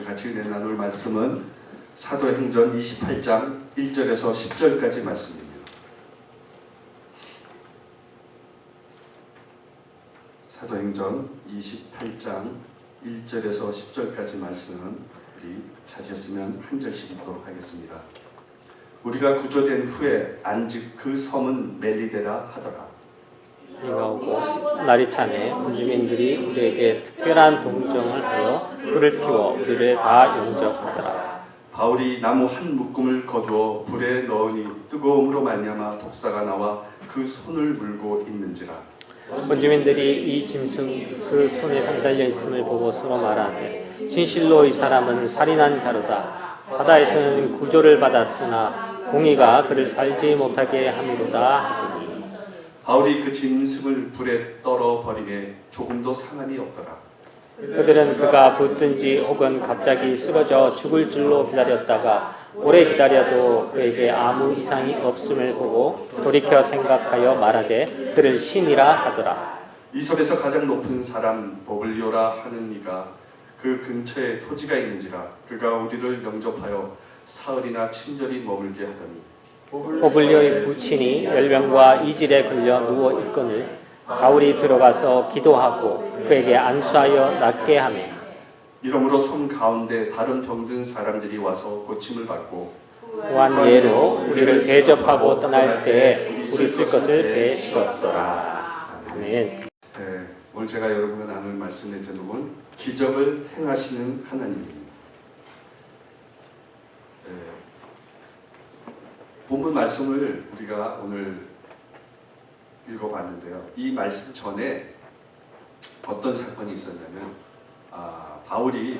오늘 같이 은혜 나눌 말씀은 사도행전 28장 1절에서 10절까지 말씀입니다. 사도행전 28장 1절에서 10절까지 말씀은 우리 찾으셨으면 한 절씩 읽도록 하겠습니다. 우리가 구조된 후에 안즉 그 섬은 멜리데라 하더라. 비가 오고 날이 차매 원주민들이 우리에게 특별한 동정을 하여 불을 피워 우리를 다 영접하더라. 바울이 나무 한 묶음을 거두어 불에 넣으니 뜨거움으로 말미암아 독사가 나와 그 손을 물고 있는지라. 원주민들이 이 짐승 그 손에 단달려 있음을 보고 서로 말하되 진실로 이 사람은 살인한 자로다. 바다에서는 구조를 받았으나 공의가 그를 살지 못하게 함이로다 하더니 바울이 그 짐승을 불에 떨어 버리매 조금도 상함이 없더라. 그들은 그가 붙든지 혹은 갑자기 쓰러져 죽을 줄로 기다렸다가 오래 기다려도 그에게 아무 이상이 없음을 보고 돌이켜 생각하여 말하되 그를 신이라 하더라. 이 섬에서 가장 높은 사람 버블리오라 하는 이가 그 근처에 토지가 있는지라. 그가 우리를 영접하여 사흘이나 친절히 머물게 하더니 버블리오의 부친이 열병과 이질에 걸려 누워 있거늘 바울이 들어가서 기도하고 그에게 안수하여 낫게 하매 이러므로 섬 가운데 다른 병든 사람들이 와서 고침을 받고 또한 예로 우리를 대접하고 떠날 때 우리 쓸 것을 베풀었더라. 아멘. 오늘 제가 여러분과 나눌 말씀의 제목은 기적을 행하시는 하나님입니다. 본문 말씀을 우리가 오늘 읽어봤는데요. 이 말씀 전에 어떤 사건이 있었냐면 바울이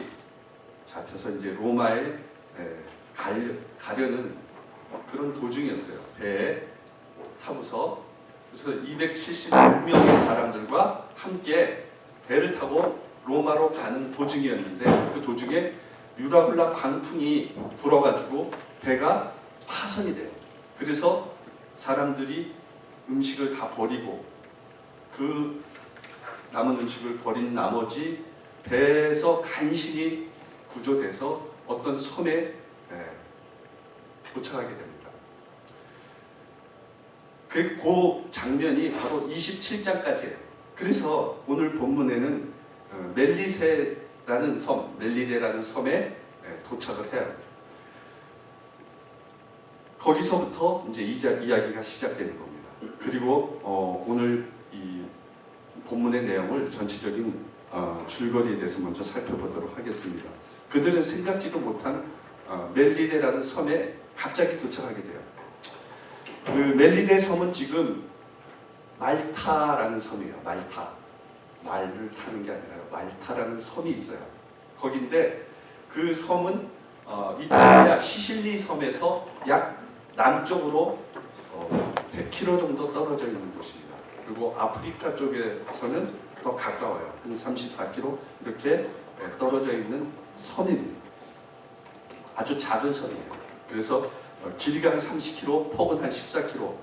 잡혀서 이제 로마에 가려는 그런 도중이었어요. 배에 타고서 그래서 276명의 사람들과 함께 배를 타고 로마로 가는 도중이었는데 그 도중에 유라굴라 광풍이 불어가지고 배가 파손이 돼요. 그래서 사람들이 음식을 다 버리고 그 남은 음식을 버린 나머지 배에서 간신히 구조돼서 어떤 섬에 도착하게 됩니다. 그 장면이 바로 27장까지예요. 그래서 오늘 본문에는 멜리세라는 섬, 멜리데라는 섬에 도착을 해요. 거기서부터 이제 이야기가 시작되는 겁니다. 그리고 오늘 이 본문의 내용을 전체적인 줄거리에 대해서 먼저 살펴보도록 하겠습니다. 그들은 생각지도 못한 멜리데라는 섬에 갑자기 도착하게 돼요. 그 멜리데 섬은 지금 말타라는 섬이에요. 말타. 말을 타는 게 아니라요. 말타라는 섬이 있어요. 거긴데 그 섬은 이탈리아 시실리 섬에서 약 남쪽으로 100km 정도 떨어져 있는 곳입니다. 그리고 아프리카 쪽에서는 더 가까워요. 한 34km 이렇게 떨어져 있는 섬입니다. 아주 작은 섬이에요. 그래서 길이가 한 30km, 폭은 한 14km,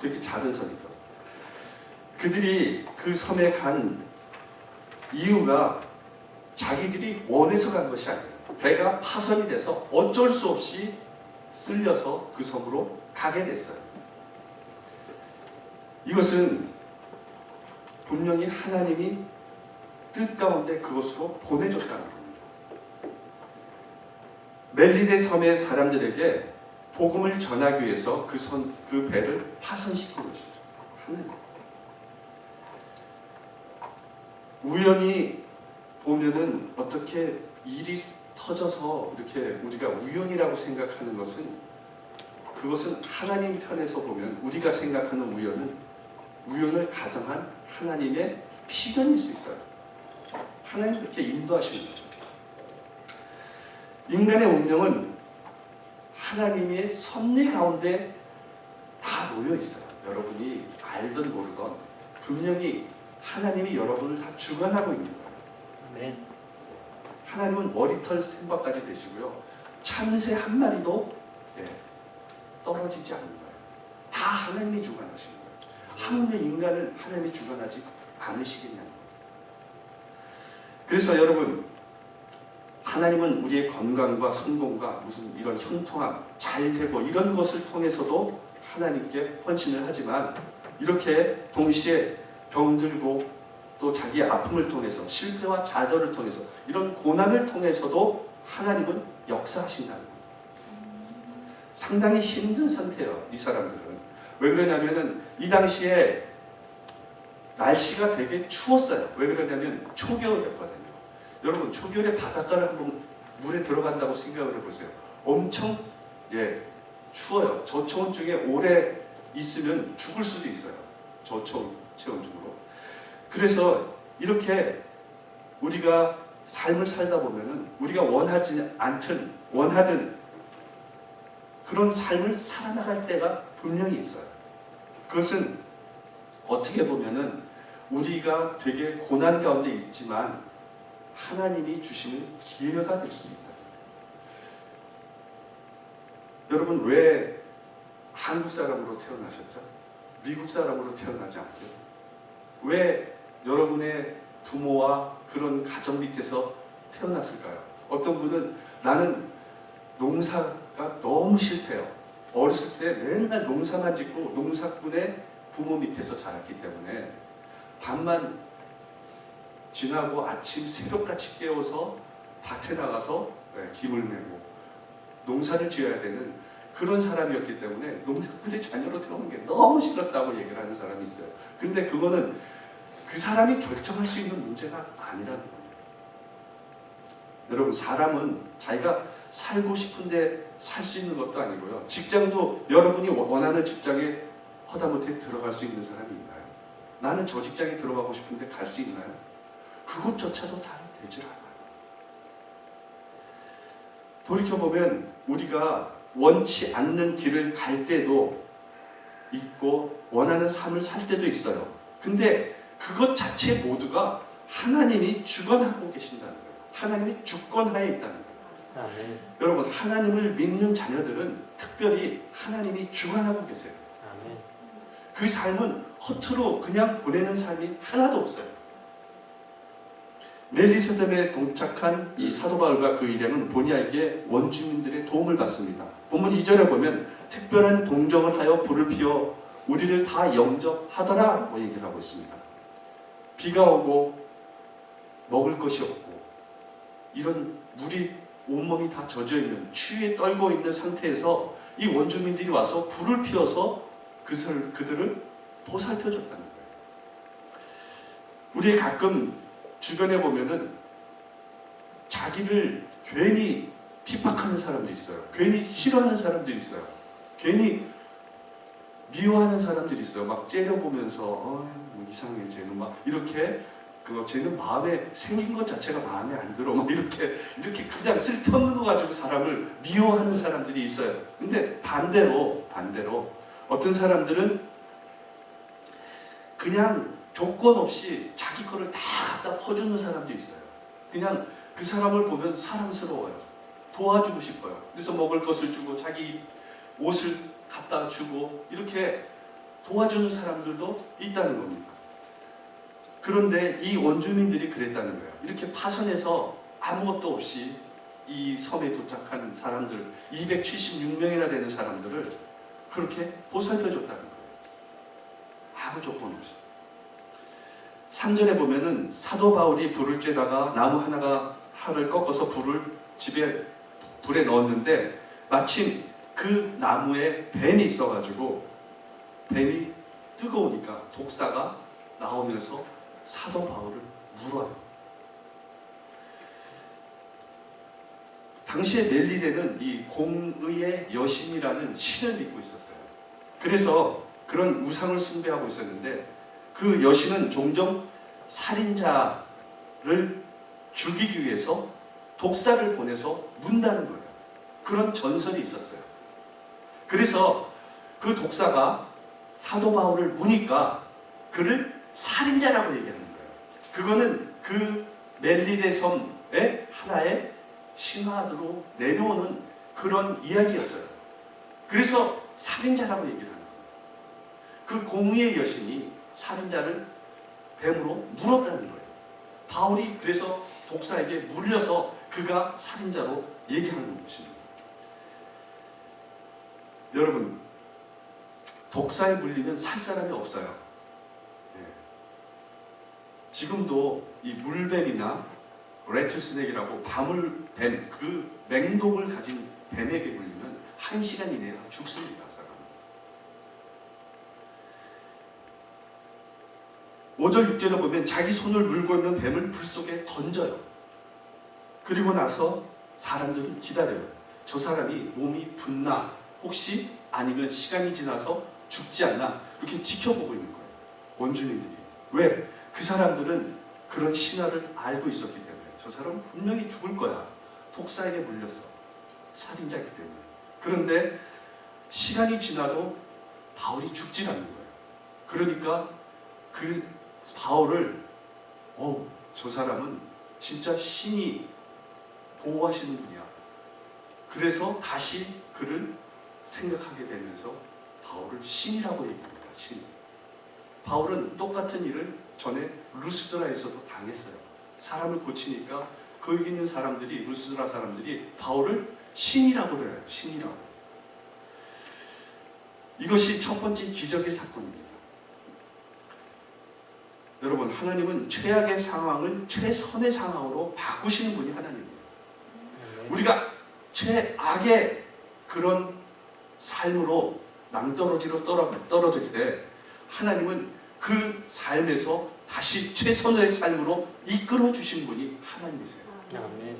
되게 작은 섬이죠. 그들이 그 섬에 간 이유가 자기들이 원해서 간 것이 아니에요. 배가 파손이 돼서 어쩔 수 없이 쓸려서 그 섬으로 가게 됐어요. 이것은 분명히 하나님이 뜻 가운데 그것으로 보내줬다는 겁니다. 멜리데 섬의 사람들에게 복음을 전하기 위해서 그 배를 파손시킨 것이죠. 하나님. 우연히 보면은 어떻게 일이 터져서 이렇게 우리가 우연이라고 생각하는 것은 그것은 하나님 편에서 보면 우리가 생각하는 우연을 가정한 하나님의 필연일 수 있어요. 하나님 그렇게 인도하시는 거죠. 인간의 운명은 하나님의 섭리 가운데 다 놓여 있어요. 여러분이 알든 모르든 분명히 하나님이 여러분을 다 주관하고 있는 거예요. 아멘. 하나님은 머리털 생각까지 되시고요. 참새 한 마리도 떨어지지 않는 거예요. 다 하나님이 주관하시는 거예요. 하물며 인간을 하나님이 주관하지 않으시겠냐는 거예요. 그래서 여러분 하나님은 우리의 건강과 성공과 무슨 이런 형통함, 잘 되고 이런 것을 통해서도 하나님께 헌신을 하지만 이렇게 동시에 병들고 또 자기의 아픔을 통해서 실패와 좌절을 통해서 이런 고난을 통해서도 하나님은 역사하신다는 거예요. 상당히 힘든 상태예요. 이 사람들은. 왜 그러냐면은 이 당시에 날씨가 되게 추웠어요. 왜 그러냐면 초겨울이었거든요. 여러분 초겨울에 바닷가를 한번 물에 들어간다고 생각을 해보세요. 엄청 추워요. 저체온증에 오래 있으면 죽을 수도 있어요. 저체온증으로. 그래서 이렇게 우리가 삶을 살다 보면은 우리가 원하든 그런 삶을 살아나갈 때가 분명히 있어요. 그것은 어떻게 보면은 우리가 되게 고난 가운데 있지만 하나님이 주시는 기회가 될 수 있다. 여러분 왜 한국 사람으로 태어나셨죠? 미국 사람으로 태어나지 않고요? 왜 여러분의 부모와 그런 가정 밑에서 태어났을까요? 어떤 분은 나는 농사가 너무 싫대요. 어렸을 때 맨날 농사만 짓고 농사꾼의 부모 밑에서 자랐기 때문에 밤만 지나고 아침 새벽같이 깨워서 밭에 나가서 김을 메고 농사를 지어야 되는 그런 사람이었기 때문에 농사꾼의 자녀로 태어난 게 너무 싫었다고 얘기를 하는 사람이 있어요. 근데 그거는 그 사람이 결정할 수 있는 문제가 아니라는 겁니다. 여러분 사람은 자기가 살고 싶은데 살 수 있는 것도 아니고요. 직장도 여러분이 원하는 직장에 허다못해 들어갈 수 있는 사람이 있나요? 나는 저 직장에 들어가고 싶은데 갈 수 있나요? 그것조차도 다 되질 않아요. 돌이켜보면 우리가 원치 않는 길을 갈 때도 있고 원하는 삶을 살 때도 있어요. 근데 그것 자체 모두가 하나님이 주관하고 계신다는 거예요. 하나님이 주권하에 있다는 거예요. 아멘. 여러분 하나님을 믿는 자녀들은 특별히 하나님이 주관하고 계세요. 아멘. 그 삶은 허투루 그냥 보내는 삶이 하나도 없어요. 멜리세뎀에 동착한 이 사도 바울과 그 일행은 본의 아니게 원주민들의 도움을 받습니다. 본문 2절에 보면 특별한 동정을 하여 불을 피워 우리를 다 영접하더라고 얘기를 하고 있습니다. 비가 오고 먹을 것이 없고 이런 물이 온몸이 다 젖어있는 추위에 떨고 있는 상태에서 이 원주민들이 와서 불을 피워서 그들을 보살펴줬다는 거예요. 우리 가끔 주변에 보면은 자기를 괜히 핍박하는 사람도 있어요. 괜히 싫어하는 사람도 있어요. 괜히 미워하는 사람들이 있어요. 막 째려보면서 뭐 이상해 쟤는 막 이렇게 쟤는 마음에 생긴 것 자체가 마음에 안 들어 막 이렇게 그냥 쓸데없는 거 가지고 사람을 미워하는 사람들이 있어요. 근데 반대로 어떤 사람들은 그냥 조건 없이 자기 거를 다 갖다 퍼주는 사람도 있어요. 그냥 그 사람을 보면 사랑스러워요. 도와주고 싶어요. 그래서 먹을 것을 주고 자기 옷을 갖다 주고 이렇게 도와주는 사람들도 있다는 겁니다. 그런데 이 원주민들이 그랬다는 거예요. 이렇게 파선해서 아무것도 없이 이 섬에 도착한 사람들 276명이나 되는 사람들을 그렇게 보살펴줬다는 거예요. 아무 조건 없이. 3절에 보면은 사도 바울이 불을 쬐다가 나무 하나를 꺾어서 불에 넣었는데 마침 그 나무에 뱀이 있어가지고 뱀이 뜨거우니까 독사가 나오면서 사도 바울을 물어요. 당시에 멜리데는 이 공의의 여신이라는 신을 믿고 있었어요. 그래서 그런 우상을 숭배하고 있었는데 그 여신은 종종 살인자를 죽이기 위해서 독사를 보내서 문다는 거예요. 그런 전설이 있었어요. 그래서 그 독사가 사도 바울을 무니까 그를 살인자라고 얘기하는 거예요. 그거는 그 멜리데 섬의 하나의 신화로 내려오는 그런 이야기였어요. 그래서 살인자라고 얘기를 하는 거예요. 그 공의의 여신이 살인자를 뱀으로 물었다는 거예요. 바울이 그래서 독사에게 물려서 그가 살인자로 얘기하는 것입니다. 여러분, 독사에 물리면 살 사람이 없어요. 예. 지금도 이 물뱀이나 레틀스넥이라고 밤을 그 맹독을 가진 뱀에게 물리면 1시간 이내에 죽습니다. 사람은. 5절 6절에 보면 자기 손을 물고 있는 뱀을 불 속에 던져요. 그리고 나서 사람들은 기다려요. 저 사람이 몸이 붓나, 혹시 아니면 시간이 지나서 죽지 않나, 그렇게 지켜보고 있는 거예요. 원주민들이. 왜? 그 사람들은 그런 신화를 알고 있었기 때문에 저 사람은 분명히 죽을 거야. 독사에게 물렸어. 살인자이기 때문에. 그런데 시간이 지나도 바울이 죽지 않는 거예요. 그러니까 그 바울을 저 사람은 진짜 신이 보호하시는 분이야. 그래서 다시 그를 생각하게 되면서 바울을 신이라고 얘기합니다. 신. 바울은 똑같은 일을 전에 루스드라에서도 당했어요. 사람을 고치니까 거기 있는 사람들이, 루스드라 사람들이 바울을 신이라고 그래요. 신이라고. 이것이 첫 번째 기적의 사건입니다. 여러분, 하나님은 최악의 상황을 최선의 상황으로 바꾸시는 분이 하나님이에요. 우리가 최악의 그런 삶으로 낭떠러지로 떨어질 때 하나님은 그 삶에서 다시 최선의 삶으로 이끌어 주신 분이 하나님이세요. 아멘.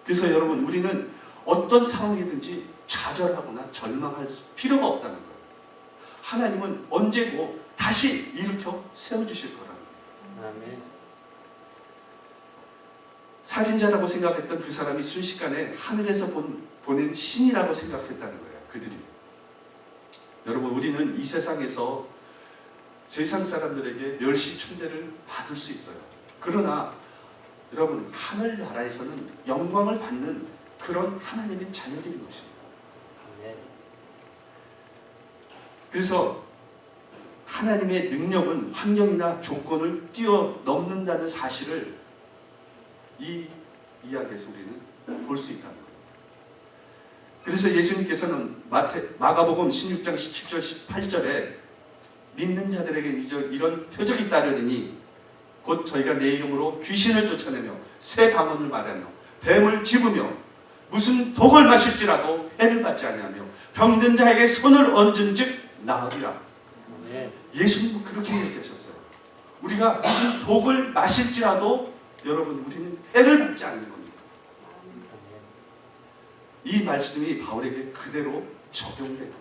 그래서 여러분, 우리는 어떤 상황이든지 좌절하거나 절망할 필요가 없다는 거예요. 하나님은 언제고 다시 일으켜 세워주실 거라는 거예요. 아멘. 살인자라고 생각했던 그 사람이 순식간에 하늘에서 보낸 신이라고 생각했다는 거예요. 그들이. 여러분, 우리는 이 세상에서 세상 사람들에게 멸시 충대를 받을 수 있어요. 그러나 여러분, 하늘나라에서는 영광을 받는 그런 하나님의 자녀들인 것입니다. 아멘. 그래서 하나님의 능력은 환경이나 조건을 뛰어넘는다는 사실을 이 이야기에서 우리는 볼 수 있다는 거예요. 그래서 예수님께서는 마가복음 16장 17절 18절에 믿는 자들에게 이런 표적이 따르리니 곧 저희가 내 이름으로 귀신을 쫓아내며 새 방언을 말하며 뱀을 집으며 무슨 독을 마실지라도 해를 받지 아니하며 병든 자에게 손을 얹은 즉 나으리라. 예수님은 그렇게 얘기하셨어요. 우리가 무슨 독을 마실지라도 여러분, 우리는 해를 받지 않는 겁니다. 이 말씀이 바울에게 그대로 적용된 겁니다.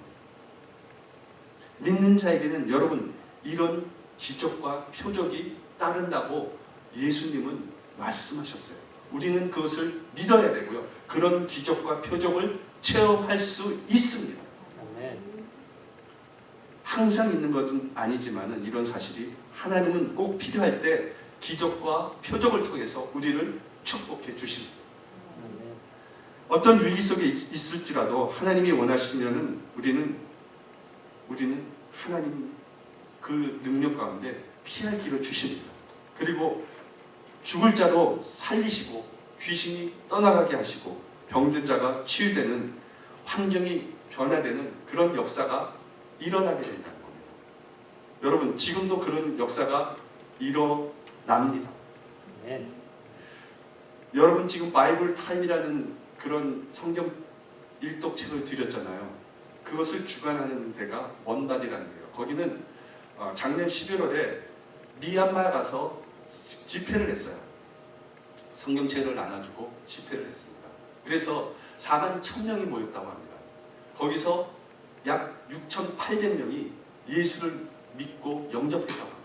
믿는 자에게는 여러분, 이런 기적과 표적이 따른다고 예수님은 말씀하셨어요. 우리는 그것을 믿어야 되고요. 그런 기적과 표적을 체험할 수 있습니다. 항상 있는 것은 아니지만 이런 사실이 하나님은 꼭 필요할 때 기적과 표적을 통해서 우리를 축복해 주십니다. 어떤 위기 속에 있을지라도 하나님이 원하시면은 우리는 하나님 그 능력 가운데 피할 길을 주십니다. 그리고 죽을 자도 살리시고 귀신이 떠나가게 하시고 병든 자가 치유되는 환경이 변화되는 그런 역사가 일어나게 된다는 겁니다. 여러분, 지금도 그런 역사가 일어납니다. 네. 여러분, 지금 바이블 타임이라는 그런 성경 일독책을 드렸잖아요. 그것을 주관하는 데가 원바디라는 데예요. 거기는 작년 11월에 미얀마에 가서 집회를 했어요. 성경책을 나눠주고 집회를 했습니다. 그래서 4만 1,000명이 모였다고 합니다. 거기서 약 6,800명이 예수를 믿고 영접했다고 합니다.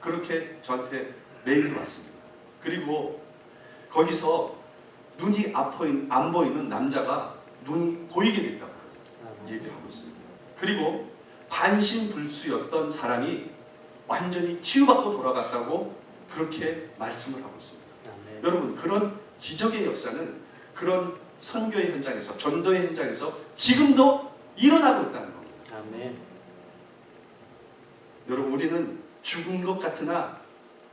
그렇게 저한테 메일이 왔습니다. 그리고 거기서 눈이 안 보이는 남자가 눈이 보이게 됐다고 얘기하고 있습니다. 그리고 반신불수였던 사람이 완전히 치유받고 돌아갔다고 그렇게 말씀을 하고 있습니다. 아멘. 여러분, 그런 기적의 역사는 그런 선교의 현장에서, 전도의 현장에서 지금도 일어나고 있다는 겁니다. 아멘. 여러분, 우리는 죽은 것 같으나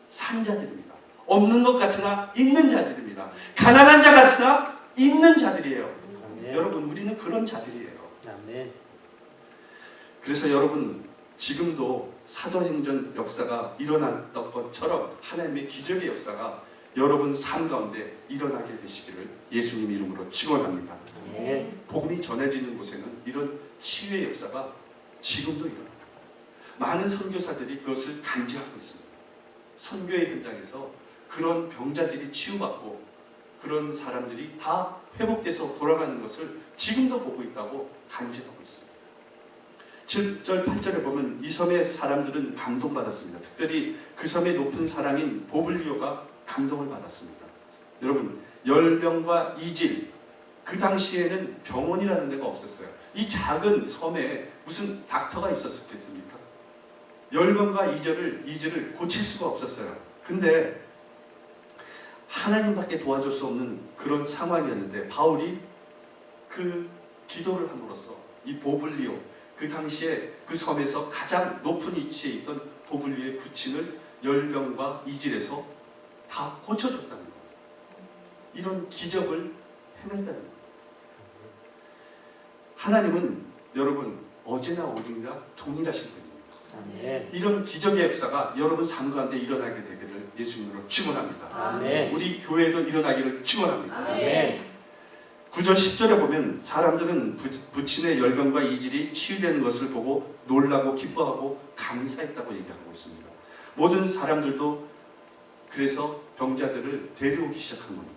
산 자들입니다. 없는 것 같으나 있는 자들입니다. 가난한 자 같으나 있는 자들이에요. 아멘. 여러분, 우리는 그런 자들이에요. 아멘. 그래서 여러분, 지금도 사도행전 역사가 일어났던 것처럼 하나님의 기적의 역사가 여러분 삶 가운데 일어나게 되시기를 예수님 이름으로 축원합니다. 아멘. 복음이 전해지는 곳에는 이런 치유의 역사가 지금도 일어납니다. 많은 선교사들이 그것을 간지하고 있습니다. 선교의 현장에서 그런 병자들이 치유받고 그런 사람들이 다 회복돼서 돌아가는 것을 지금도 보고 있다고 간지하고 있습니다. 7절 8절에 보면 이 섬의 사람들은 감동받았습니다. 특별히 그 섬의 높은 사람인 보블리오가 감동을 받았습니다. 여러분, 열병과 이질, 그 당시에는 병원이라는 데가 없었어요. 이 작은 섬에 무슨 닥터가 있었겠습니까? 열병과 이질을 고칠 수가 없었어요. 근데 하나님밖에 도와줄 수 없는 그런 상황이었는데 바울이 그 기도를 함으로써 이 보블리오, 그 당시에 그 섬에서 가장 높은 위치에 있던 보블리오의 부친을 열병과 이질에서 다 고쳐줬다는 거예요. 이런 기적을 해냈다는 거예요. 하나님은 여러분 어제나 오늘이나 동일하신 분입니다. 아멘. 이런 기적의 역사가 여러분 삶 가운데 일어나게 되기를 예수님으로 축원합니다. 아멘. 우리 교회도 일어나기를 축원합니다. 아멘. 9절 10절에 보면 사람들은 부친의 열병과 이질이 치유되는 것을 보고 놀라고 기뻐하고 감사했다고 얘기하고 있습니다. 모든 사람들도 그래서 병자들을 데려오기 시작한 겁니다.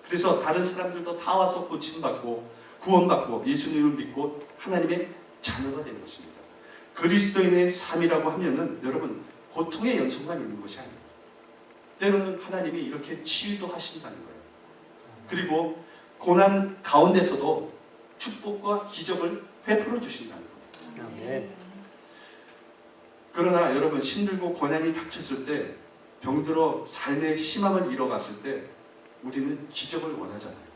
그래서 다른 사람들도 다 와서 고침받고 구원받고 예수님을 믿고 하나님의 자녀가 된 것입니다. 그리스도인의 삶이라고 하면은 여러분 고통의 연속만 있는 것이 아닙니다. 때로는 하나님이 이렇게 치유도 하신다는 거예요. 그리고 고난 가운데서도 축복과 기적을 베풀어 주신다는 겁니다. 아멘. 그러나 여러분 힘들고 고난이 닥쳤을 때 병들어 삶의 희망을 잃어갔을 때 우리는 기적을 원하잖아요.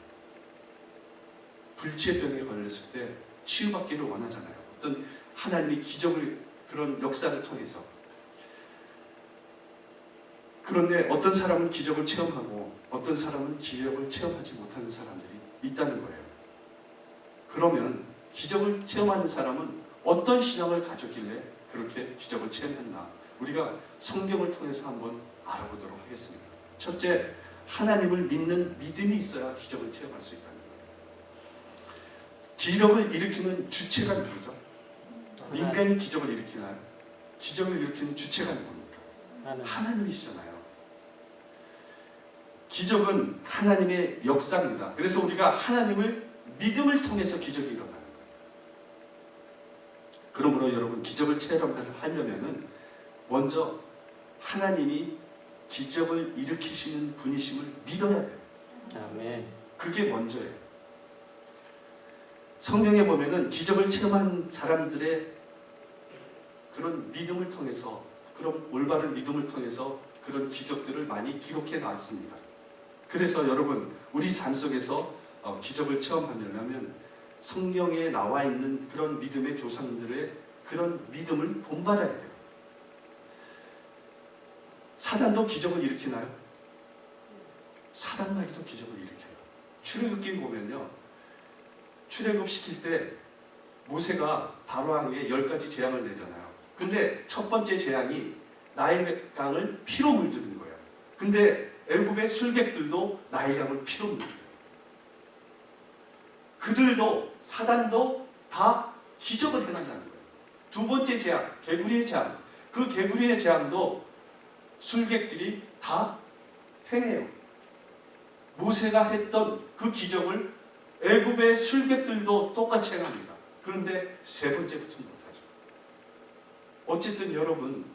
불치병에 걸렸을 때 치유받기를 원하잖아요. 어떤 하나님의 기적을 그런 역사를 통해서. 그런데 어떤 사람은 기적을 체험하고 어떤 사람은 기적을 체험하지 못하는 사람들이 있다는 거예요. 그러면 기적을 체험하는 사람은 어떤 신앙을 가졌길래 그렇게 기적을 체험했나? 우리가 성경을 통해서 한번 알아보도록 하겠습니다. 첫째, 하나님을 믿는 믿음이 있어야 기적을 체험할 수 있다는 거예요. 기적을 일으키는 주체가 누구죠? 인간이 기적을 일으키나요? 기적을 일으키는 주체가 누굽니까? 하나님이시잖아요. 기적은 하나님의 역사입니다. 그래서 우리가 하나님을 믿음을 통해서 기적이 일어나는 거예요. 그러므로 여러분 기적을 체험하려면은 먼저 하나님이 기적을 일으키시는 분이심을 믿어야 돼요. 아멘. 그게 먼저예요. 성경에 보면은 기적을 체험한 사람들의 그런 믿음을 통해서, 그런 올바른 믿음을 통해서 그런 기적들을 많이 기록해 놨습니다. 그래서 여러분 우리 삶 속에서 기적을 체험하려면 성경에 나와 있는 그런 믿음의 조상들의 그런 믿음을 본받아야 돼요. 사단도 기적을 일으키나요? 사단마귀도 기적을 일으켜요. 출애굽기 보면요, 출애굽 시킬 때 모세가 바로왕에게 10가지 재앙을 내잖아요. 근데 첫 번째 재앙이 나일강을 피로 물드는 거예요. 근데 애굽의 술객들도 나일강을 피로 물드는 거예요. 그들도 사단도 다 기적을 행한다는 거예요. 두 번째 재앙, 개구리의 재앙. 그 개구리의 재앙도 술객들이 다 행해요. 모세가 했던 그 기적을 애굽의 술객들도 똑같이 행합니다. 그런데 세 번째부터는 못하죠. 어쨌든 여러분,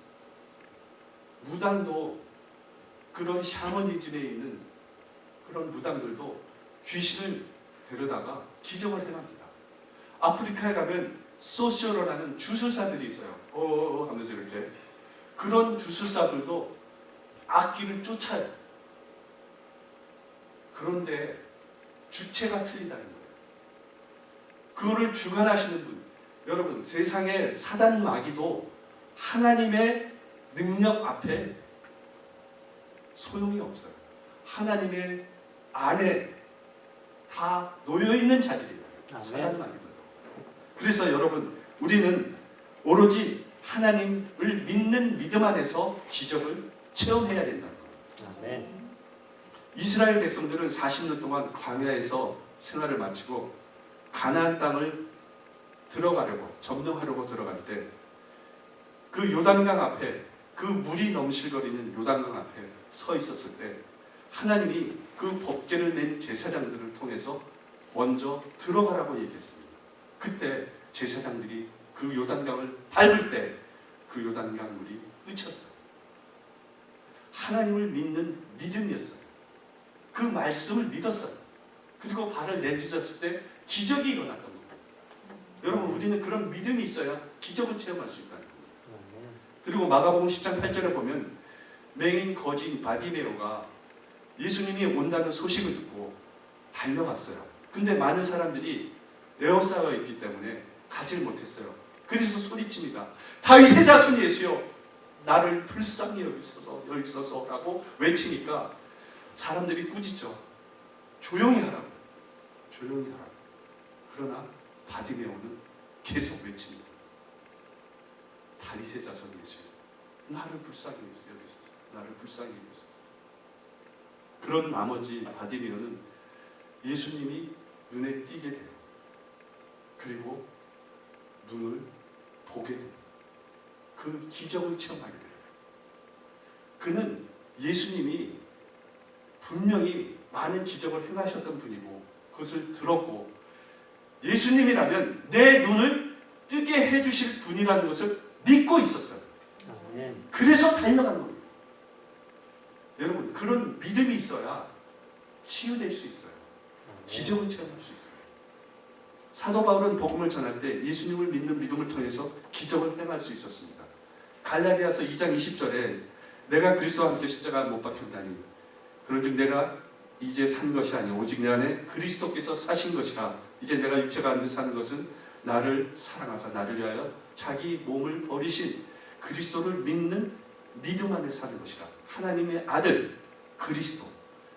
무당도 그런 샤머니즘에 있는 그런 무당들도 귀신을 데려다가 기적을 행합니다. 아프리카에 가면 소시오로라는 주술사들이 있어요. 하면서 이렇게. 그런 주술사들도 악기를 쫓아요. 그런데 주체가 틀리다는 거예요. 그거를 주관하시는 분, 여러분 세상의 사단 마귀도 하나님의 능력 앞에 소용이 없어요. 하나님의 안에 다 놓여 있는 자들이에요. 사람만 믿어도. 그래서 여러분, 우리는 오로지 하나님을 믿는 믿음 안에서 기적을 체험해야 된다는 거예요. 아멘. 이스라엘 백성들은 40년 동안 광야에서 생활을 마치고 가나안 땅을 들어가려고, 점령하려고 들어갈 때 그 요단강 앞에, 그 물이 넘실거리는 요단강 앞에 서 있었을 때 하나님이 그 법궤를 맨 제사장들을 통해서 먼저 들어가라고 얘기했습니다. 그때 제사장들이 그 요단강을 밟을 때 그 요단강 물이 끄쳤어요. 하나님을 믿는 믿음이었어요. 그 말씀을 믿었어요. 그리고 발을 내딛었을 때 기적이 일어났던 겁니다. 여러분, 우리는 그런 믿음이 있어야 기적을 체험할 수 있다는 겁니다. 그리고 마가복음 10장 8절에 보면 맹인 거지인 바디메오가 예수님이 온다는 소식을 듣고 달려갔어요. 근데 많은 사람들이 에워싸여 있기 때문에 가질 못했어요. 그래서 소리칩니다. 다윗의 자손 예수여, 나를 불쌍히 여기소서 라고 외치니까 사람들이 꾸짖죠. 조용히 하라고. 조용히 하라고. 그러나 바디메오는 계속 외칩니다. 다윗의 자손 예수여, 나를 불쌍히 여기소서. 나를 불쌍히 여기소서. 그런 나머지 바디메오는 예수님이 눈에 띄게 돼요. 그리고 눈을 보게 됩니다. 그 기적을 체험하게 돼요. 그는 예수님이 분명히 많은 기적을 행하셨던 분이고 그것을 들었고 예수님이라면 내 눈을 뜨게 해주실 분이라는 것을 믿고 있었어요. 그래서 달려간 겁니다. 여러분, 그런 믿음이 있어야 치유될 수 있어요. 기적을 체험할 수 있어요. 사도 바울은 복음을 전할 때 예수님을 믿는 믿음을 통해서 기적을 행할 수 있었습니다. 갈라디아서 2장 20절에 내가 그리스도와 함께 십자가에 못 박혔다니 그런즉 내가 이제 산 것이 아니오 오직 내 안에 그리스도께서 사신 것이라. 이제 내가 육체가 안에 사는 것은 나를 사랑하사 나를 위하여 자기 몸을 버리신 그리스도를 믿는 믿음 안에 사는 것이라. 하나님의 아들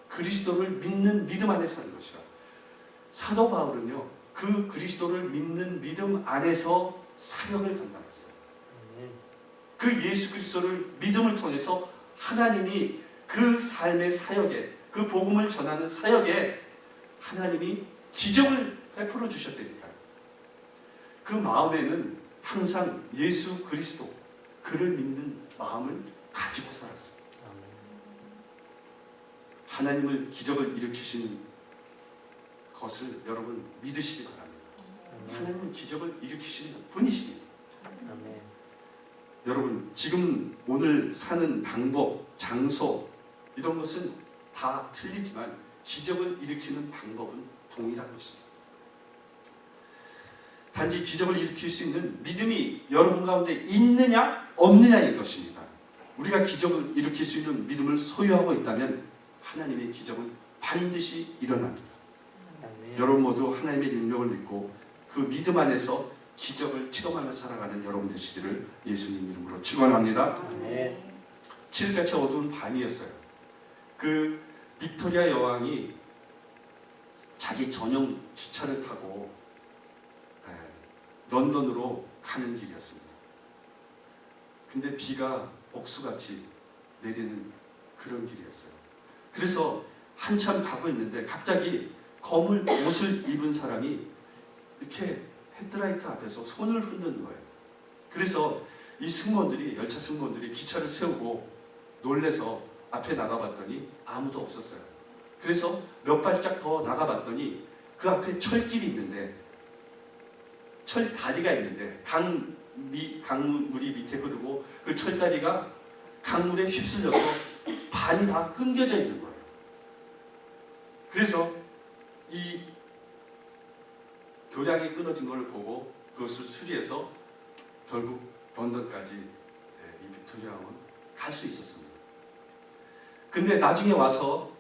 그리스도를 믿는 믿음 안에 사는 것이라. 사도 바울은요, 그 그리스도를 믿는 믿음 안에서 사역을 감당했어요. 그 예수 그리스도를 믿음을 통해서 하나님이 그 삶의 사역에, 그 복음을 전하는 사역에 하나님이 기적을 베풀어 주셨다니까요. 그 마음에는 항상 예수 그리스도, 그를 믿는 마음을 가지고 살았어요. 하나님을 기적을 일으키시는 것을 여러분 믿으시기 바랍니다. 하나님은 기적을 일으키시는 분이십니다. 여러분, 지금 오늘 사는 방법, 장소 이런 것은 다 틀리지만 기적을 일으키는 방법은 동일한 것입니다. 단지 기적을 일으킬 수 있는 믿음이 여러분 가운데 있느냐 없느냐인 것입니다. 우리가 기적을 일으킬 수 있는 믿음을 소유하고 있다면 하나님의 기적은 반드시 일어납니다. 여러분 모두 하나님의 능력을 믿고 그 믿음 안에서 기적을 체험하며 살아가는 여러분 되시기를 예수님 이름으로 축원합니다. 7일같이 어두운 밤이었어요. 그 빅토리아 여왕이 자기 전용 기차를 타고 런던으로 가는 길이었습니다. 근데 비가 옥수같이 내리는 그런 길이었어요. 그래서 한참 가고 있는데 갑자기 검은 옷을 입은 사람이 이렇게 헤드라이트 앞에서 손을 흔드는 거예요. 그래서 이 승무원들이, 열차 승무원들이 기차를 세우고 놀래서 앞에 나가봤더니 아무도 없었어요. 그래서 몇 발짝 더 나가봤더니 그 앞에 철길이 있는데, 철다리가 있는데 강물이 밑에 흐르고 그 철다리가 강물에 휩쓸려서 반이 다 끊겨져 있는 거예요. 그래서 이 교량이 끊어진 걸 보고 그것을 수리해서 결국 런던까지 이 빅토리아 왕은 갈 수 있었습니다. 근데 나중에 와서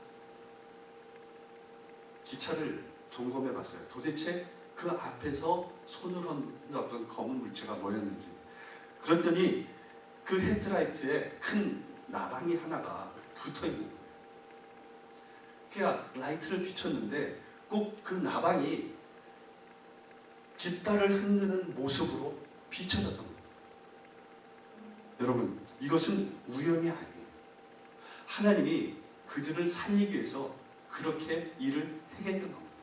기차를 점검해 봤어요. 도대체 그 앞에서 손을 얹었던 검은 물체가 뭐였는지. 그랬더니 그 헤드라이트에 큰 나방이 하나가 붙어 있는 거예요. 그러니까 라이트를 비췄는데 꼭 그 나방이 깃발을 흔드는 모습으로 비춰졌던 겁니다. 여러분, 이것은 우연이 아니에요. 하나님이 그들을 살리기 위해서 그렇게 일을 행했던 겁니다.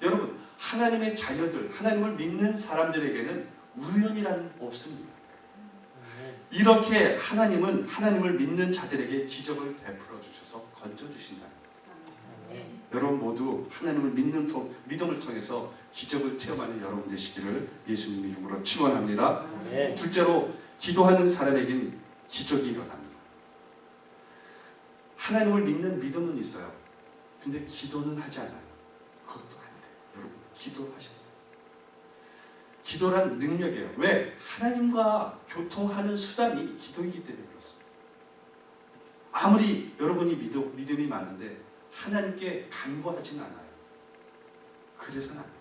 여러분, 하나님의 자녀들, 하나님을 믿는 사람들에게는 우연이란 없습니다. 이렇게 하나님은 하나님을 믿는 자들에게 기적을 베풀어 주셔서 건져 주신다. 여러분 모두 하나님을 믿음을 통해서 기적을 체험하는 여러분 되시기를 예수님 이름으로 축원합니다. 둘째로, 기도하는 사람에겐 기적이 일어납니다. 하나님을 믿는 믿음은 있어요. 근데 기도는 하지 않아요. 그것도 안 돼요. 여러분, 기도하셔야 돼요. 기도란 능력이에요. 왜? 하나님과 교통하는 수단이 기도이기 때문에 그렇습니다. 아무리 여러분이 믿음이 많은데 하나님께 간구하지는 않아요. 그래서는 안 돼요.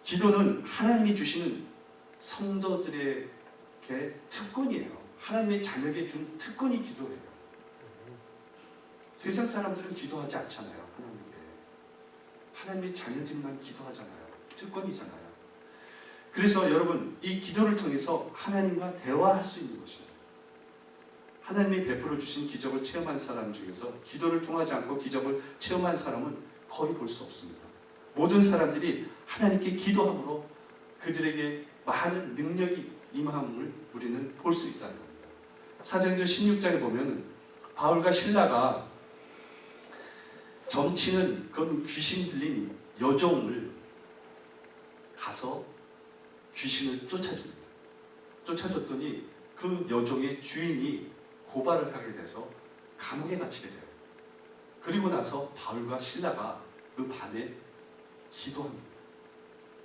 기도는 하나님이 주시는 성도들에게 특권이에요. 하나님의 자녀에게 준 특권이 기도예요. 세상 사람들은 기도하지 않잖아요. 하나님께. 하나님의 자녀들만 기도하잖아요. 특권이잖아요. 그래서 여러분, 이 기도를 통해서 하나님과 대화할 수 있는 것입니다. 하나님이 베풀어 주신 기적을 체험한 사람 중에서 기도를 통하지 않고 기적을 체험한 사람은 거의 볼 수 없습니다. 모든 사람들이 하나님께 기도함으로 그들에게 많은 능력이 임함을 우리는 볼 수 있다는 겁니다. 사도행전 16장에 보면 바울과 실라가 점치는 그런 귀신 들린 여종을 가서 귀신을 쫓아줍니다. 쫓아줬더니 그 여종의 주인이 고발을 하게 돼서 감옥에 갇히게 돼요. 그리고 나서 바울과 실라가 그 밤에 기도합니다.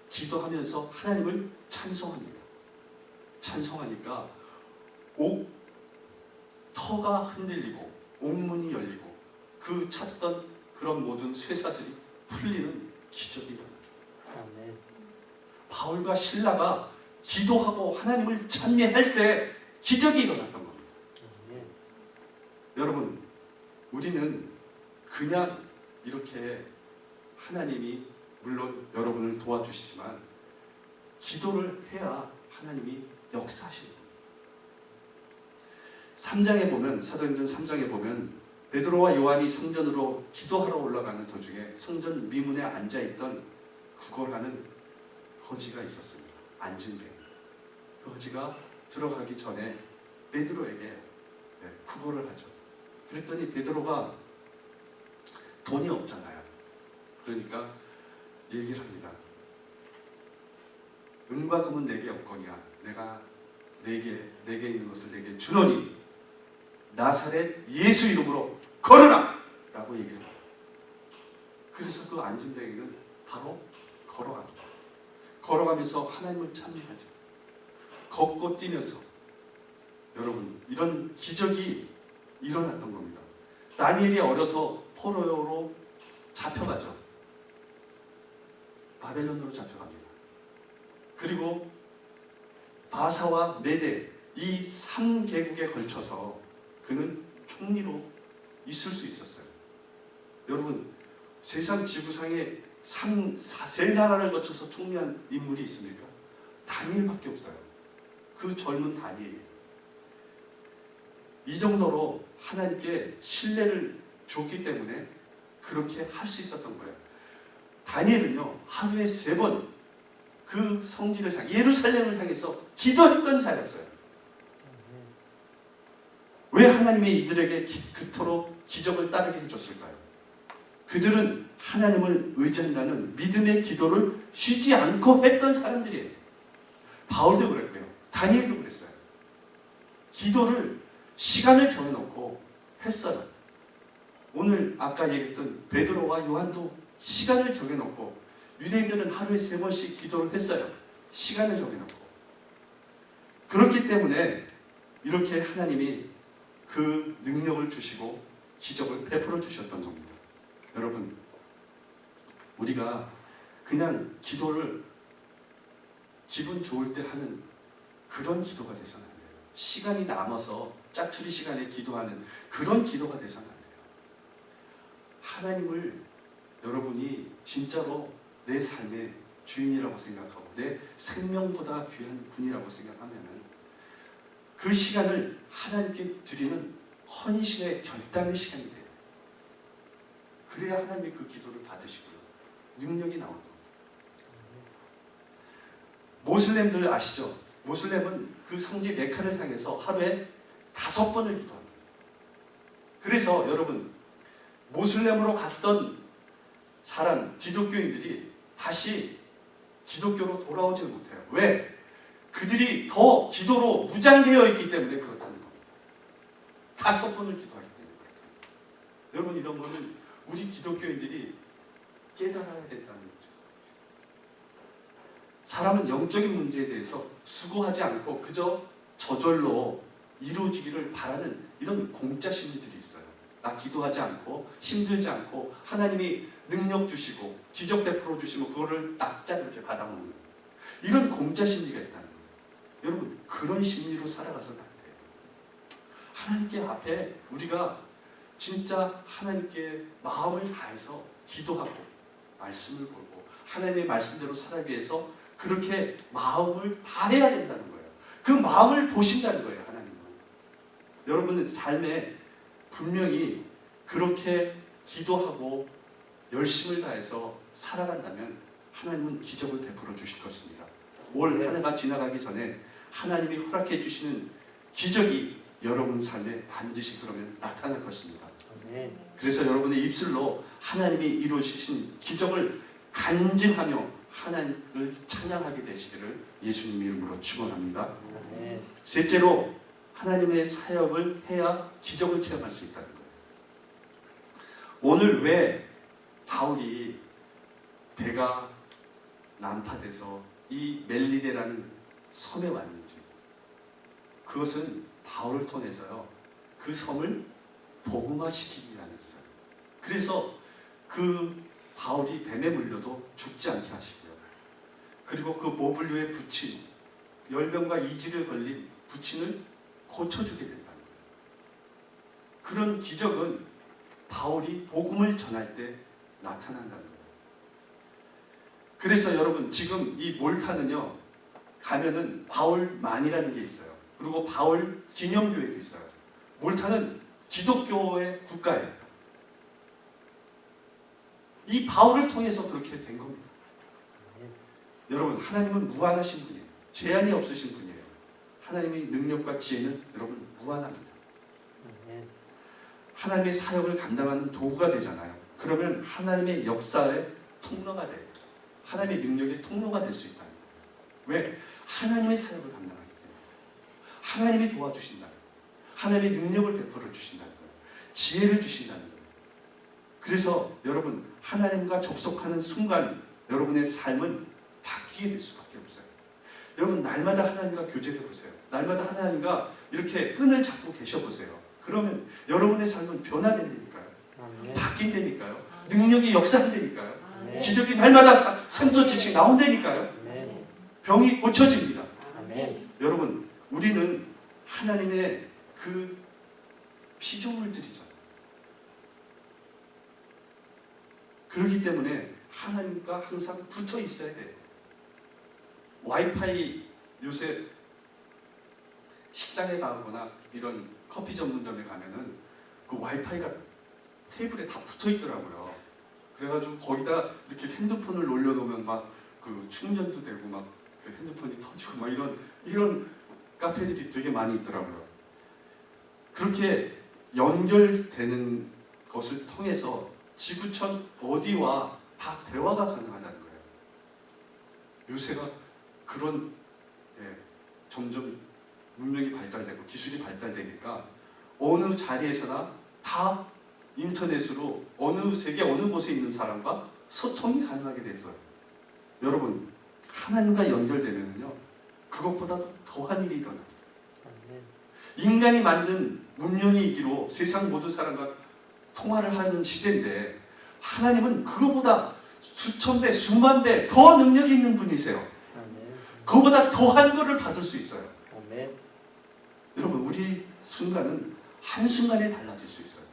기도하면서 하나님을 찬송합니다. 찬송하니까 터가 흔들리고 옥문이 열리고 그 찾던 그런 모든 쇠사슬이 풀리는 기적이 일어납니다. 바울과 실라가 기도하고 하나님을 찬미할 때 기적이 일어났던 겁니다. 여러분, 우리는 그냥 이렇게 하나님이 물론 여러분을 도와주시지만 기도를 해야 하나님이 역사하시는 겁니다. 3장에 보면, 사도행전 3장에 보면 베드로와 요한이 성전으로 기도하러 올라가는 도중에 성전 미문에 앉아있던 구걸하는 거지가 있었습니다. 안진뱅이. 그 거지가 들어가기 전에 베드로에게 구걸을 하죠. 그랬더니 베드로가 돈이 없잖아요. 그러니까 얘기를 합니다. 은과 금은 내게 없거니와 내가 내게 있는 것을 내게 주노니 나사렛 예수 이름으로 걸어라! 라고 얘기를 합니다. 그래서 그 안진뱅이는 바로 걸어갑니다. 걸어가면서 하나님을 찬미하죠. 걷고 뛰면서. 여러분, 이런 기적이 일어났던 겁니다. 다니엘이 어려서 포로로 잡혀가죠. 바벨론으로 잡혀갑니다. 그리고 바사와 메데 이 3개국에 걸쳐서 그는 총리로 있을 수 있었어요. 여러분, 세상 지구상에 세 나라를 거쳐서 총리한 인물이 있습니까? 다니엘밖에 없어요. 그 젊은 다니엘이. 이 정도로 하나님께 신뢰를 줬기 때문에 그렇게 할 수 있었던 거예요. 다니엘은요, 하루에 3번 그 성지를 향해, 예루살렘을 향해서 기도했던 자였어요. 왜 하나님이 이들에게 그토록 기적을 따르게 해줬을까요? 그들은 하나님을 의지한다는 믿음의 기도를 쉬지 않고 했던 사람들이에요. 바울도 그랬고요. 다니엘도 그랬어요. 기도를 시간을 정해놓고 했어요. 오늘 아까 얘기했던 베드로와 요한도 시간을 정해놓고, 유대인들은 하루에 3번씩 기도를 했어요. 시간을 정해놓고. 그렇기 때문에 이렇게 하나님이 그 능력을 주시고 기적을 베풀어 주셨던 겁니다. 여러분, 우리가 그냥 기도를 기분 좋을 때 하는 그런 기도가 돼서는 안 돼요. 시간이 남아서 짜투리 시간에 기도하는 그런 기도가 되서는 안 돼요. 하나님을 여러분이 진짜로 내 삶의 주인이라고 생각하고 내 생명보다 귀한 분이라고 생각하면은 그 시간을 하나님께 드리는 헌신의 결단의 시간이 돼요. 그래야 하나님이 그 기도를 받으시고요. 능력이 나오는 겁니다. 모슬렘들 아시죠? 모슬렘은 그 성지 메카를 향해서 하루에 5번을 기도합니다. 그래서 여러분 모슬렘으로 갔던 사람, 기독교인들이 다시 기독교로 돌아오지 못해요. 왜? 그들이 더 기도로 무장되어 있기 때문에 그렇다는 겁니다. 5번을 기도하기 때문에 그렇다. 여러분 이런 거는 우리 기독교인들이 깨달아야 된다는 거죠. 사람은 영적인 문제에 대해서 수고하지 않고 그저 저절로 이루어지기를 바라는 이런 공짜 심리들이 있어요. 나 기도하지 않고 힘들지 않고 하나님이 능력 주시고 기적 베풀어 주시면 그거를 납작이렇게 받아먹는 이런 공짜 심리가 있다는 거예요. 여러분 그런 심리로 살아가서는 안 돼요. 하나님께 앞에 우리가 진짜 하나님께 마음을 다해서 기도하고 말씀을 보고 하나님의 말씀대로 살아가기 위해서 그렇게 마음을 다해야 된다는 거예요. 그 마음을 보신다는 거예요. 하나님은. 여러분의 삶에 분명히 그렇게 기도하고 열심을 다해서 살아간다면 하나님은 기적을 베풀어 주실 것입니다. 올 한 해가 지나가기 전에 하나님이 허락해 주시는 기적이 여러분 삶에 반드시 그러면 나타날 것입니다. 그래서 여러분의 입술로 하나님이 이루어주신 기적을 간증하며 하나님을 찬양하게 되시기를 예수님 이름으로 축원합니다. 셋째로 하나님의 사역을 해야 기적을 체험할 수 있다는 거예요. 오늘 왜 바울이 배가 난파돼서 이 멜리데라는 섬에 왔는지 그것은 바울을 통해서요 그 섬을 복음화시키기 위함이었어요. 그래서 그 바울이 뱀에 물려도 죽지 않게 하시고요. 그리고 그 모블류에 붙인 열병과 이지를 걸린 부친을 고쳐주게 된다는 거예요. 그런 기적은 바울이 복음을 전할 때 나타난다는 거예요. 그래서 여러분 지금 이 몰타는요 가면은 바울만이라는 게 있어요. 그리고 바울 기념교회도 있어요. 몰타는 기독교의 국가예요. 이 바울을 통해서 그렇게 된 겁니다. 여러분 하나님은 무한하신 분이에요. 제한이 없으신 분이에요. 하나님의 능력과 지혜는 여러분 무한합니다. 하나님의 사역을 감당하는 도구가 되잖아요. 그러면 하나님의 역사의 통로가 돼요. 하나님의 능력의 통로가 될 수 있다는 거예요. 왜? 하나님의 사역을 감당하기 때문에. 하나님이 도와주신다는 거예요. 하나님의 능력을 베풀어 주신다는 거예요. 지혜를 주신다는 거예요. 그래서 여러분 하나님과 접속하는 순간 여러분의 삶은 바뀌게 될 수밖에 없어요. 여러분 날마다 하나님과 교제해 보세요. 날마다 하나님과 이렇게 끈을 잡고 계셔 보세요. 그러면 여러분의 삶은 변화된다니까요. 바뀐다니까요. 능력이 역사한다니까요. 기적이 날마다 생도지식 나온다니까요. 병이 고쳐집니다. 여러분 우리는 하나님의 그 피조물들이잖아요. 그렇기 때문에 하나님과 항상 붙어 있어야 돼요. 와이파이 요새 식당에 가거나 이런 커피 전문점에 가면은 그 와이파이가 테이블에 다 붙어 있더라고요. 그래가지고 거기다 이렇게 핸드폰을 올려놓으면 막 그 충전도 되고 막 그 핸드폰이 터지고 막 이런 카페들이 되게 많이 있더라고요. 그렇게 연결되는 것을 통해서 지구촌 어디와 다 대화가 가능하다는 거예요. 요새가 그런 점점 문명이 발달되고 기술이 발달되니까 어느 자리에서나 다 인터넷으로 어느 세계 어느 곳에 있는 사람과 소통이 가능하게 돼서요. 여러분 하나님과 연결되면요 그것보다 더한 일이 일어나요. 인간이 만든 문명이기로 세상 모든 사람과 통화를 하는 시대인데 하나님은 그거보다 수천 배, 수만 배 더 능력이 있는 분이세요. 그거보다 더한 거를 받을 수 있어요. 여러분 우리 순간은 한순간에 달라질 수 있어요.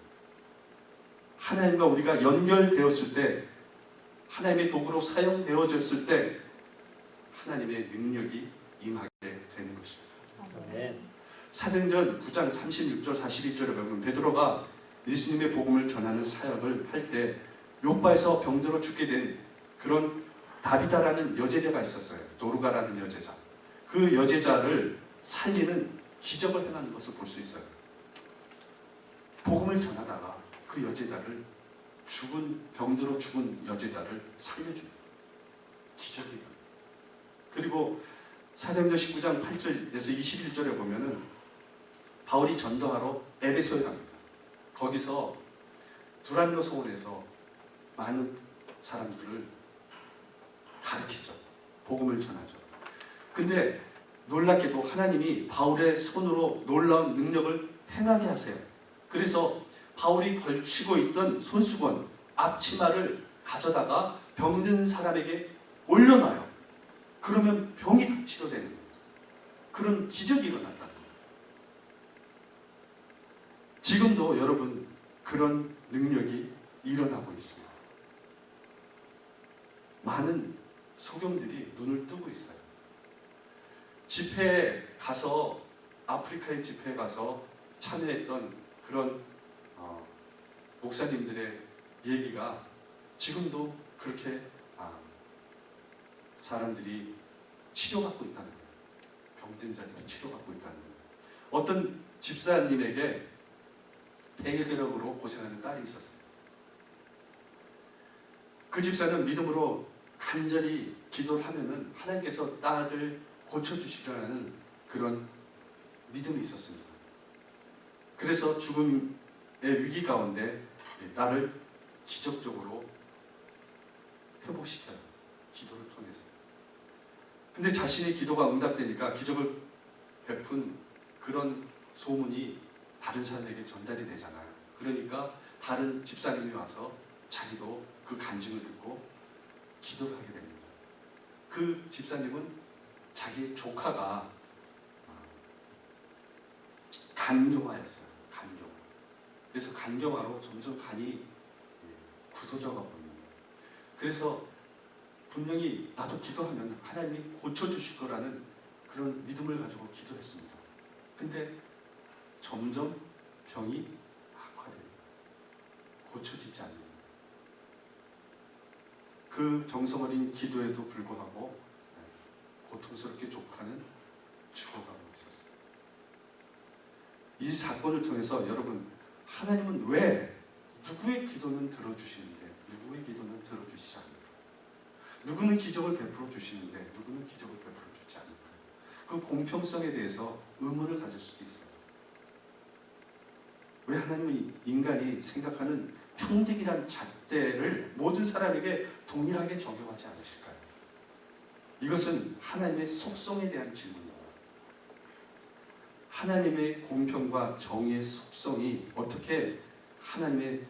하나님과 우리가 연결되었을 때, 하나님의 도구로 사용되어졌을 때 하나님의 능력이 임하게 되는 것입니다. 아멘. 사도행전 9장 36절 41절에 보면 베드로가 예수님의 복음을 전하는 사역을 할 때 요바에서 병들어 죽게 된 그런 다비다라는 여제자가 있었어요. 도르가라는 여제자. 그 여제자를 살리는 기적을 행하는 것을 볼 수 있어요. 복음을 전하다가 그 여제자를 병들어 죽은 여제자를 살려줍니다. 기적이에요. 그리고 사도행전 19장 8절에서 21절에 보면은 바울이 전도하러 에베소에 갑니다. 거기서 두란노 소원에서 많은 사람들을 가르치죠. 복음을 전하죠. 근데 놀랍게도 하나님이 바울의 손으로 놀라운 능력을 행하게 하세요. 그래서 바울이 걸치고 있던 손수건, 앞치마를 가져다가 병든 사람에게 올려놔요. 그러면 병이 다 치료되는 거예요. 그런 기적이 일어났다는 거예요. 지금도 여러분 그런 능력이 일어나고 있습니다. 많은 소경들이 눈을 뜨고 있어요. 집회에 가서, 아프리카의 집회에 가서 참여했던 그런 목사님들의 얘기가 지금도 그렇게 사람들이 치료받고 있다는 거예요. 병든 자들이 치료받고 있다는 거예요. 어떤 집사님에게 폐결핵으로 고생하는 딸이 있었어요. 그 집사는 믿음으로 간절히 기도를 하면은 하나님께서 딸을 고쳐주시려는 그런 믿음이 있었습니다. 그래서 죽음의 위기 가운데 딸을 기적적으로 회복시켜요. 기도를 통해서. 근데 자신의 기도가 응답되니까 기적을 베푼 그런 소문이 다른 사람에게 전달이 되잖아요. 그러니까 다른 집사님이 와서 자기도 그 간증을 듣고 기도를 하게 됩니다. 그 집사님은 자기 조카가 간경화였어요. 간경화. 그래서 간경화로 점점 간이 굳어져 가고 있는 거예요. 그래서 분명히 나도 기도하면 하나님이 고쳐주실 거라는 그런 믿음을 가지고 기도했습니다. 근데 점점 병이 악화돼요. 고쳐지지 않는 거예요. 그 정성 어린 기도에도 불구하고 고통스럽게 조카는 죽어가고 있었어요. 이 사건을 통해서 여러분, 하나님은 왜 누구의 기도는 들어주시는데 누구의 기도는 들어주시지 않을까? 누구는 기적을 베풀어 주시는데 누구는 기적을 베풀어 주지 않을까? 그 공평성에 대해서 의문을 가질 수도 있어요. 왜 하나님은 인간이 생각하는 평등이란 잣대를 모든 사람에게 동일하게 적용하지 않으실까요? 이것은 하나님의 속성에 대한 질문입니다. 하나님의 공평과 정의의 속성이 어떻게 하나님의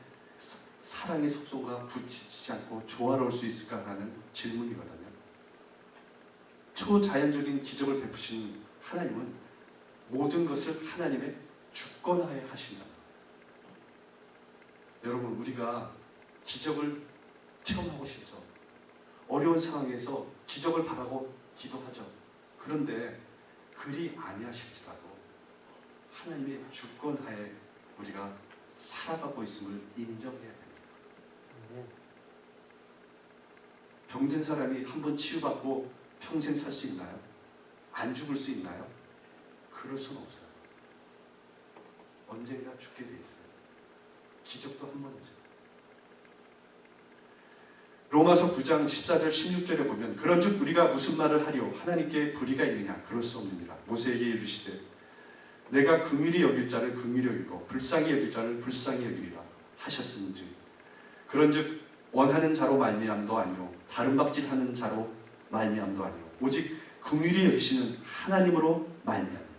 사랑의 속성과 부딪히지 않고 조화로울 수 있을까라는 질문이거든요. 초자연적인 기적을 베푸시는 하나님은 모든 것을 하나님의 주권하에 하신다. 여러분, 우리가 기적을 체험하고 싶죠. 어려운 상황에서 기적을 바라고 기도하죠. 그런데 그리 아니하실지라도 하나님의 주권하에 우리가 살아가고 있음을 인정해야 됩니다. 병든 사람이 한번 치유받고 평생 살 수 있나요? 안 죽을 수 있나요? 그럴 수는 없어요. 언젠가 죽게 돼 있어요. 기적도 한 번이죠. 로마서 9장 14절 16절에 보면 그런즉 우리가 무슨 말을 하리요? 하나님께 불의가 있느냐? 그럴 수 없느니라. 모세에게 이르시되 내가 긍휼히 여길 자를 긍휼히 여기고 불쌍히 여길 자를 불쌍히 여기리라 하셨음즉 그런즉 원하는 자로 말미암도 아니요 다른 박질하는 자로 말미암도 아니요 오직 긍휼히 여기시는 하나님으로 말미암습니다.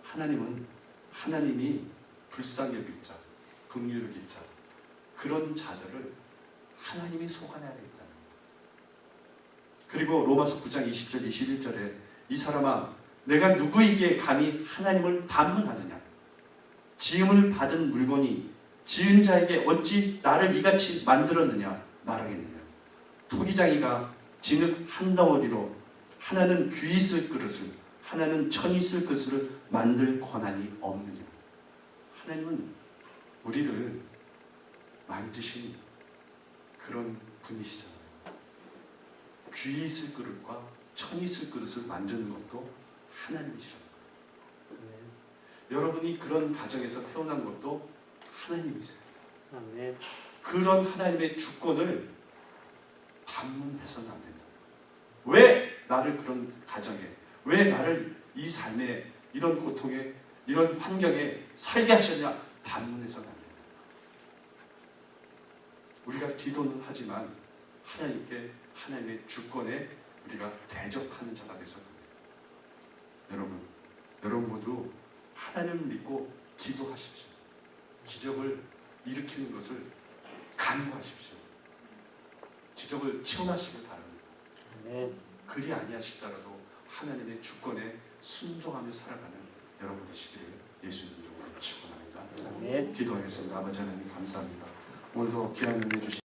하나님은 하나님이 불쌍히 여길 자, 긍휼히 여길 자 그런 자들을 하나님이 속아내야 되겠다는 겁니다. 그리고 로마서 9장 20절 21절에 이 사람아 내가 누구에게 감히 하나님을 반문하느냐? 지음을 받은 물건이 지은 자에게 어찌 나를 이같이 만들었느냐 말하겠느냐? 토기장이가 진흙 한 덩어리로 하나는 귀 있을 그릇을 하나는 천 있을 그릇을 만들 권한이 없느냐? 하나님은 우리를 만드신 그런 분이시잖아요. 귀 있을 그릇과 천 있을 그릇을 만드는 것도 하나님이시잖아요. 여러분이 그런 가정에서 태어난 것도 하나님이세요. 아멘. 그런 하나님의 주권을 반문해서는 안 된다. 왜 나를 그런 가정에, 왜 나를 이 삶에, 이런 고통에, 이런 환경에 살게 하셨냐? 반문해서는 안 된다. 우리가 기도는 하지만 하나님께, 하나님의 주권에 우리가 대적하는 자가 되서는 안 된다. 여러분 모두 하나님을 믿고 기도하십시오. 기적을 일으키는 것을 간구하십시오. 기적을 체험하시길 바랍니다. 아멘. 그리 아니하시더라도 하나님의 주권에 순종하며 살아가는 여러분 되시기를 예수님 이름으로 축원합니다. 아멘. 기도하겠습니다. 아버지 하나님 감사합니다. 오늘도 귀한 은혜 주시